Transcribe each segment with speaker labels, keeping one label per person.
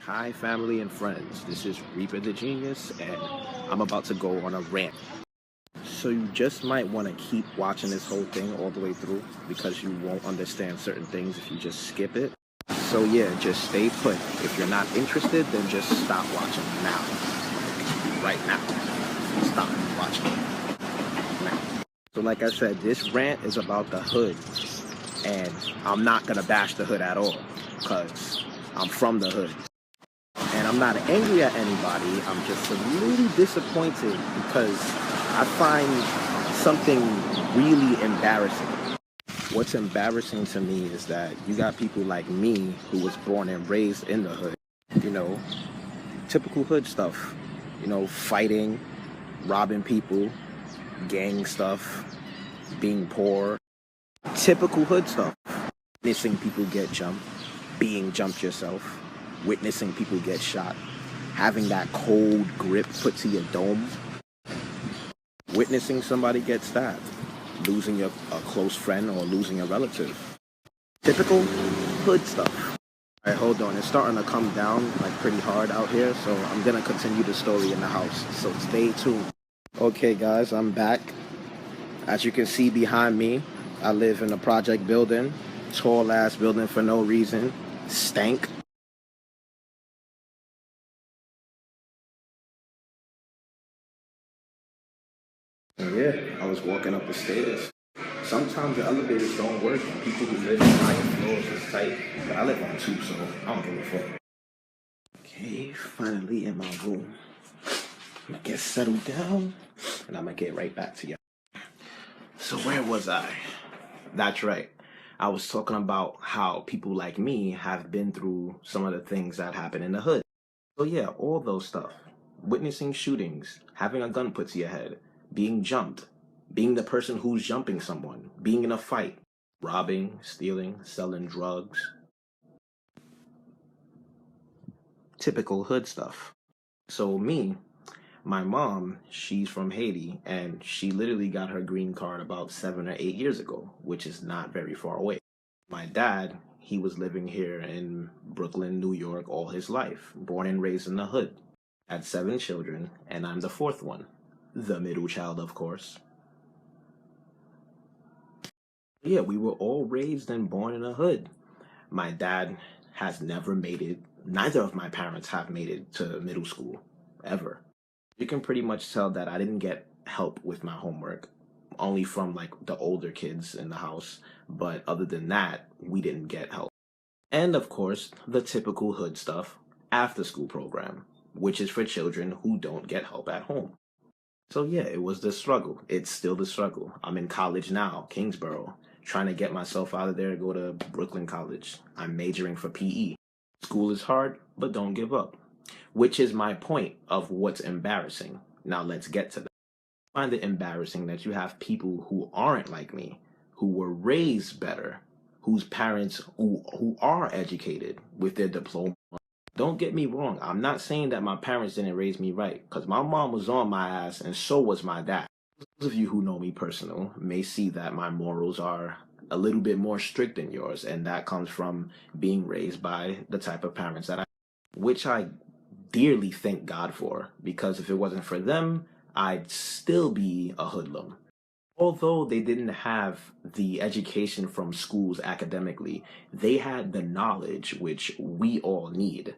Speaker 1: Hi, family and friends. This is Reaper the Genius, and I'm about to go on a rant. So, you just might want to keep watching this whole thing all the way through because you won't understand certain things if you just skip it. So, yeah, just stay put. If you're not interested, then just stop watching now. Right now. Stop watching now. So, like I said, this rant is about the hood, and I'm not going to bash the hood at all because I'm from the hood. And I'm not angry at anybody. I'm just a little disappointed because I find something really embarrassing. What's embarrassing to me is that you got people like me who was born and raised in the hood, you know, typical hood stuff, fighting, robbing people, gang stuff, being poor, typical hood stuff. Witnessing people get jumped, being jumped yourself, witnessing people get shot, having that cold grip put to your dome, witnessing somebody get stabbed, losing a close friend or losing a relative. Typical hood stuff. All right, hold on. It's starting to come down like pretty hard out here, so I'm gonna continue the story in the house. So stay tuned. Okay, guys, I'm back. As you can see behind me, I live in a project building, tall ass building for no reason, stank. And yeah, I was walking up the stairs. Sometimes the elevators don't work and people who live on higher floors is tight. But I live on two, so I don't give a fuck. Okay, finally in my room. I'm gonna get settled down and I'm gonna get right back to you. So where was I? That's right. I was talking about how people like me have been through some of the things that happen in the hood. So yeah, all those stuff. Witnessing shootings, having a gun put to your head, being jumped, being the person who's jumping someone, being in a fight, robbing, stealing, selling drugs. Typical hood stuff. So me, my mom, she's from Haiti and she literally got her green card about 7 or 8 years ago, which is not very far away. My dad, he was living here in Brooklyn, New York all his life, born and raised in the hood. Had 7 children, and I'm the fourth one. The middle child, of course. Yeah, we were all raised and born in a hood. My dad has never made it, neither of my parents have made it to middle school, ever. You can pretty much tell that I didn't get help with my homework, only from like the older kids in the house. But other than that, we didn't get help. And of course, the typical hood stuff, after school program, which is for children who don't get help at home. So yeah, it was the struggle. It's still the struggle. I'm in college now, Kingsborough, trying to get myself out of there to go to Brooklyn College. I'm majoring for PE. School is hard, but don't give up. Which is my point of what's embarrassing. Now let's get to that. I find it embarrassing that you have people who aren't like me, who were raised better, whose parents who are educated with their diploma. Don't get me wrong. I'm not saying that my parents didn't raise me right, because my mom was on my ass and so was my dad. Those of you who know me personal may see that my morals are a little bit more strict than yours, and that comes from being raised by the type of parents that which I dearly thank God for, because if it wasn't for them, I'd still be a hoodlum. Although they didn't have the education from schools academically, they had the knowledge which we all need,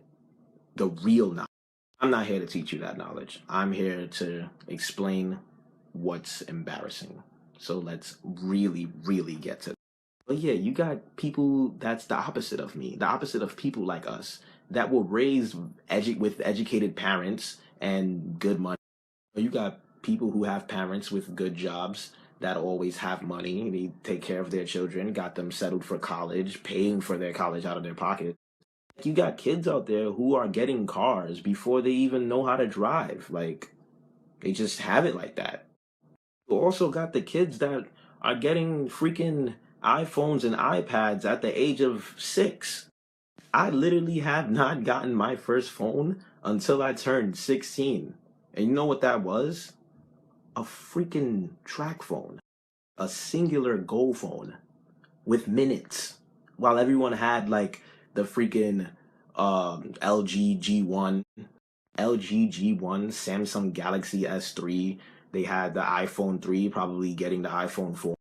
Speaker 1: the real knowledge. I'm not here to teach you that knowledge. I'm here to explain what's embarrassing. So let's really, really get to. But yeah, you got people that's the opposite of me, the opposite of people like us that were raised with educated parents and good money. You got people who have parents with good jobs that always have money. They take care of their children, got them settled for college, paying for their college out of their pocket. You got kids out there who are getting cars before they even know how to drive. Like, they just have it like that. You also got the kids that are getting freaking iPhones and iPads at the age of 6. I literally have not gotten my first phone until I turned 16. And you know what that was? A freaking track phone. A singular Go phone with minutes. While everyone had like the freaking LG G1, LG G1, Samsung Galaxy S3. They had the iPhone 3, probably getting the iPhone 4.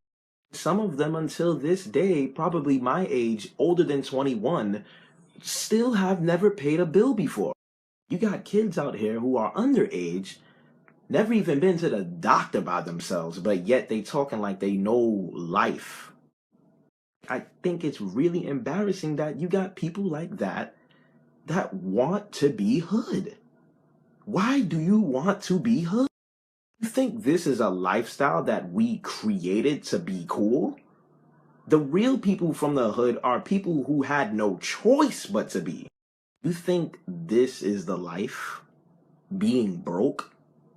Speaker 1: Some of them until this day, probably my age, older than 21, still have never paid a bill before. You got kids out here who are underage, never even been to the doctor by themselves, but yet they talking like they know life. I think it's really embarrassing that you got people like that want to be hood. Why do you want to be hood? You think this is a lifestyle that we created to be cool? The real people from the hood are people who had no choice but to be. You think this is the life? Being broke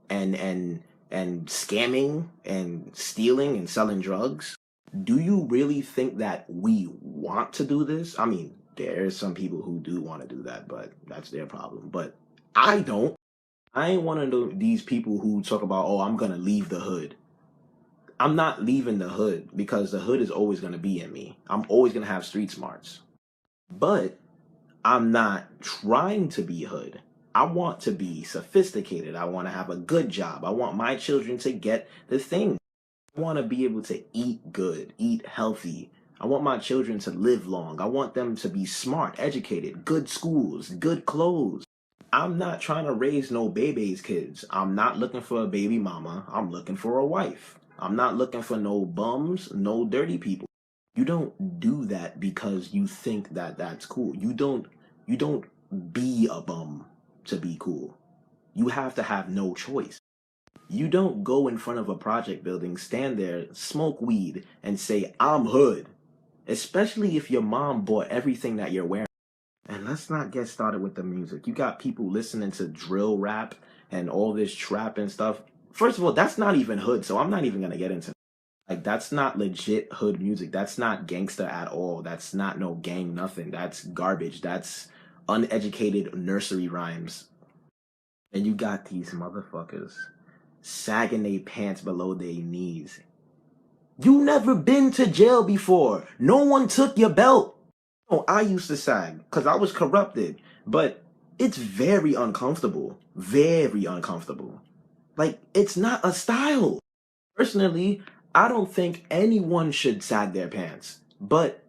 Speaker 1: and scamming and stealing and selling drugs? Do you really think that we want to do this? I mean, there's some people who do want to do that, but that's their problem. But I don't. I ain't one of these people who talk about, oh, I'm gonna leave the hood. I'm not leaving the hood because the hood is always gonna be in me. I'm always gonna have street smarts. But I'm not trying to be hood. I want to be sophisticated. I want to have a good job. I want my children to get the thing. I want to be able to eat good, eat healthy. I want my children to live long. I want them to be smart, educated, good schools, good clothes. I'm not trying to raise no baby's kids. I'm not looking for a baby mama. I'm looking for a wife. I'm not looking for no bums, no dirty people. You don't do that because you think that that's cool. You don't be a bum to be cool. You have to have no choice. You don't go in front of a project building, stand there, smoke weed, and say, I'm hood. Especially if your mom bought everything that you're wearing. And let's not get started with the music. You got people listening to drill rap and all this trap and stuff. First of all, that's not even hood, so I'm not even going to get into it. Like, that's not legit hood music. That's not gangster at all. That's not no gang nothing. That's garbage. That's uneducated nursery rhymes. And you got these motherfuckers sagging their pants below their knees. You never been to jail before. No one took your belt. Oh, I used to sag because I was corrupted. But it's very uncomfortable. Very uncomfortable. Like, it's not a style. Personally, I don't think anyone should sag their pants. But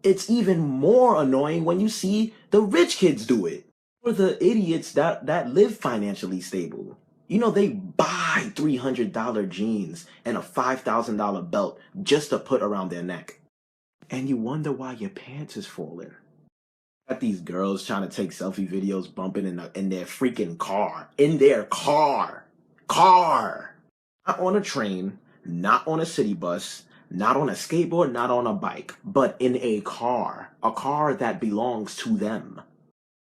Speaker 1: it's even more annoying when you see the rich kids do it. Or the idiots that live financially stable. You know, they buy $300 jeans and a $5,000 belt just to put around their neck. And you wonder why your pants is falling. Got these girls trying to take selfie videos bumping in their freaking car. In their car. Car. Not on a train, not on a city bus, not on a skateboard, not on a bike, but in a car. A car that belongs to them.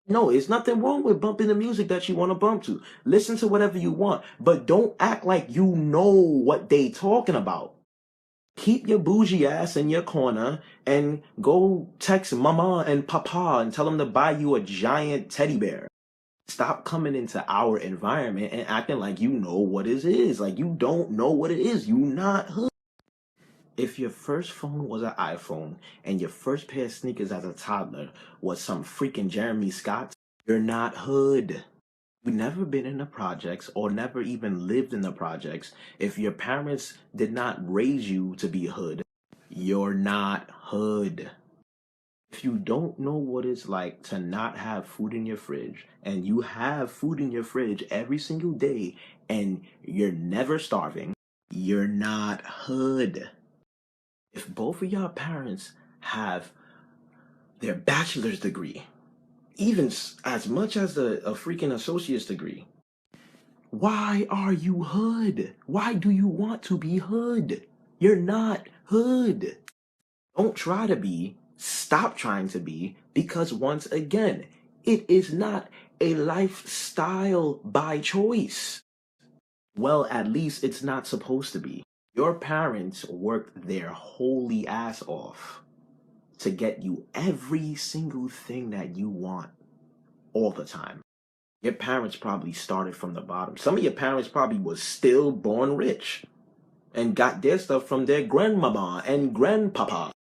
Speaker 1: No, there's nothing wrong with bumping the music that you want to bump to. Listen to whatever you want, but don't act like you know what they talking about. Keep your bougie ass in your corner and go text mama and papa and tell them to buy you a giant teddy bear. Stop coming into our environment and acting like you know what it is. Like you don't know what it is. You not hood. If your first phone was an iPhone and your first pair of sneakers as a toddler was some freaking Jeremy Scott, you're not hood. You've never been in the projects or never even lived in the projects. If your parents did not raise you to be hood, you're not hood. If you don't know what it's like to not have food in your fridge and you have food in your fridge every single day and you're never starving, you're not hood. If both of your parents have their bachelor's degree, even as much as a freaking associate's degree, why are you hood? Why do you want to be hood? You're not hood. Don't try to be. Stop trying to be, because once again, it is not a lifestyle by choice. Well, at least it's not supposed to be. Your parents worked their holy ass off to get you every single thing that you want all the time. Your parents probably started from the bottom. Some of your parents probably was still born rich and got their stuff from their grandmama and grandpapa.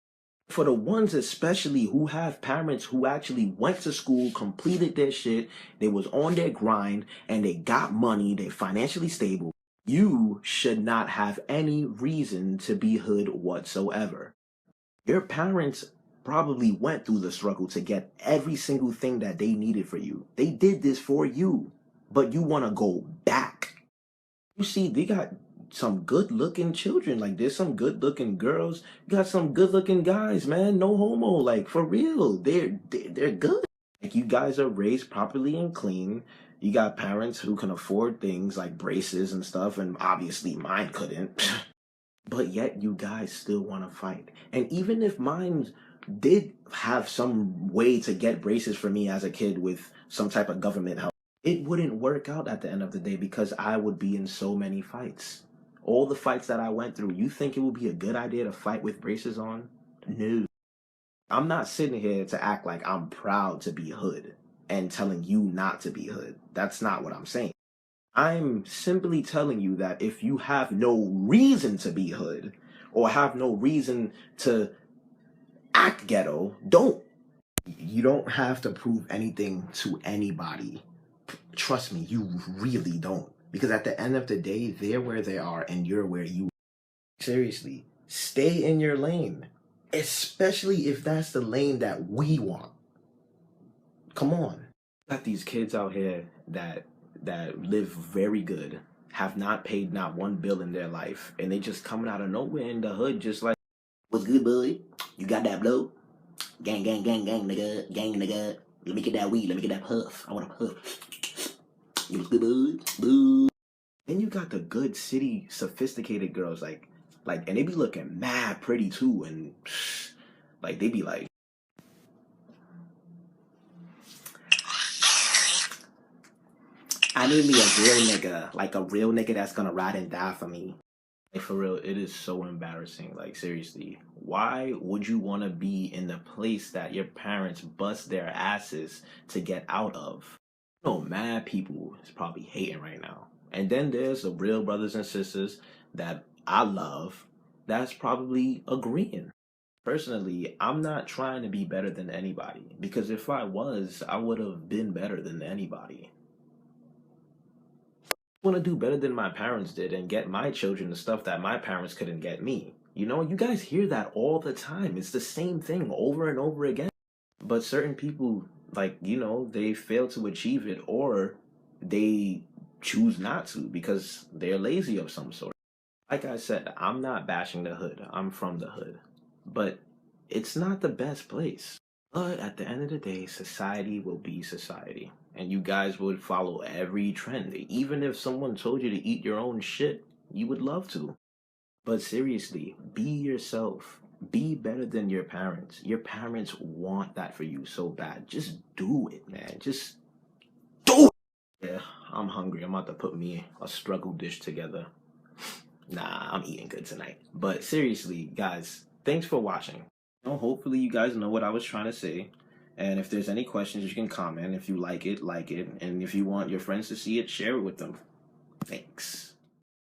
Speaker 1: For the ones especially who have parents who actually went to school, completed their shit, they was on their grind, and they got money, they're financially stable, you should not have any reason to be hood whatsoever. Your parents probably went through the struggle to get every single thing that they needed for you. They did this for you, but you want to go back. You see, they got some good looking children. Like, there's some good looking girls. You got some good looking guys, man. No homo. Like, for real. They're good. Like, you guys are raised properly and clean. You got parents who can afford things like braces and stuff, and obviously mine couldn't. But yet you guys still want to fight. And even if mine did have some way to get braces for me as a kid with some type of government help, it wouldn't work out at the end of the day because I would be in so many fights. All the fights that I went through, you think it would be a good idea to fight with braces on? No. I'm not sitting here to act like I'm proud to be hood and telling you not to be hood. That's not what I'm saying. I'm simply telling you that if you have no reason to be hood or have no reason to act ghetto, don't. You don't have to prove anything to anybody. Trust me, you really don't. Because at the end of the day, they're where they are and you're where you are. Seriously, stay in your lane. Especially if that's the lane that we want. Come on. Got these kids out here that live very good, have not paid not one bill in their life, and they just coming out of nowhere in the hood just like, what's good, boy? You got that blow? Gang, gang, gang, gang, nigga. Gang, nigga. Let me get that weed. Let me get that puff. I want a puff. You look good, bud? Boo. Then you got the good city, sophisticated girls, and they be looking mad pretty too, and like they be like, I need me a real nigga, like a real nigga that's gonna ride and die for me. Like, for real, it is so embarrassing. Like, seriously, why would you want to be in the place that your parents bust their asses to get out of? You know, mad people is probably hating right now. And then there's the real brothers and sisters that I love that's probably agreeing. Personally, I'm not trying to be better than anybody because if I was, I would have been better than anybody. Want to do better than my parents did and get my children the stuff that my parents couldn't get me. You know, you guys hear that all the time. It's the same thing over and over again. But certain people, like, you know, they fail to achieve it or they choose not to because they're lazy of some sort. Like I said, I'm not bashing the hood. I'm from the hood. But it's not the best place. But at the end of the day, society will be society. And you guys would follow every trend. Even if someone told you to eat your own shit, you would love to. But seriously, be yourself. Be better than your parents. Your parents want that for you so bad. Just do it, man. Just do it. Yeah, I'm hungry. I'm about to put me a struggle dish together. Nah, I'm eating good tonight. But seriously, guys, thanks for watching. Hopefully you guys know what I was trying to say. And if there's any questions, you can comment. If you like it, like it. And if you want your friends to see it, share it with them. Thanks.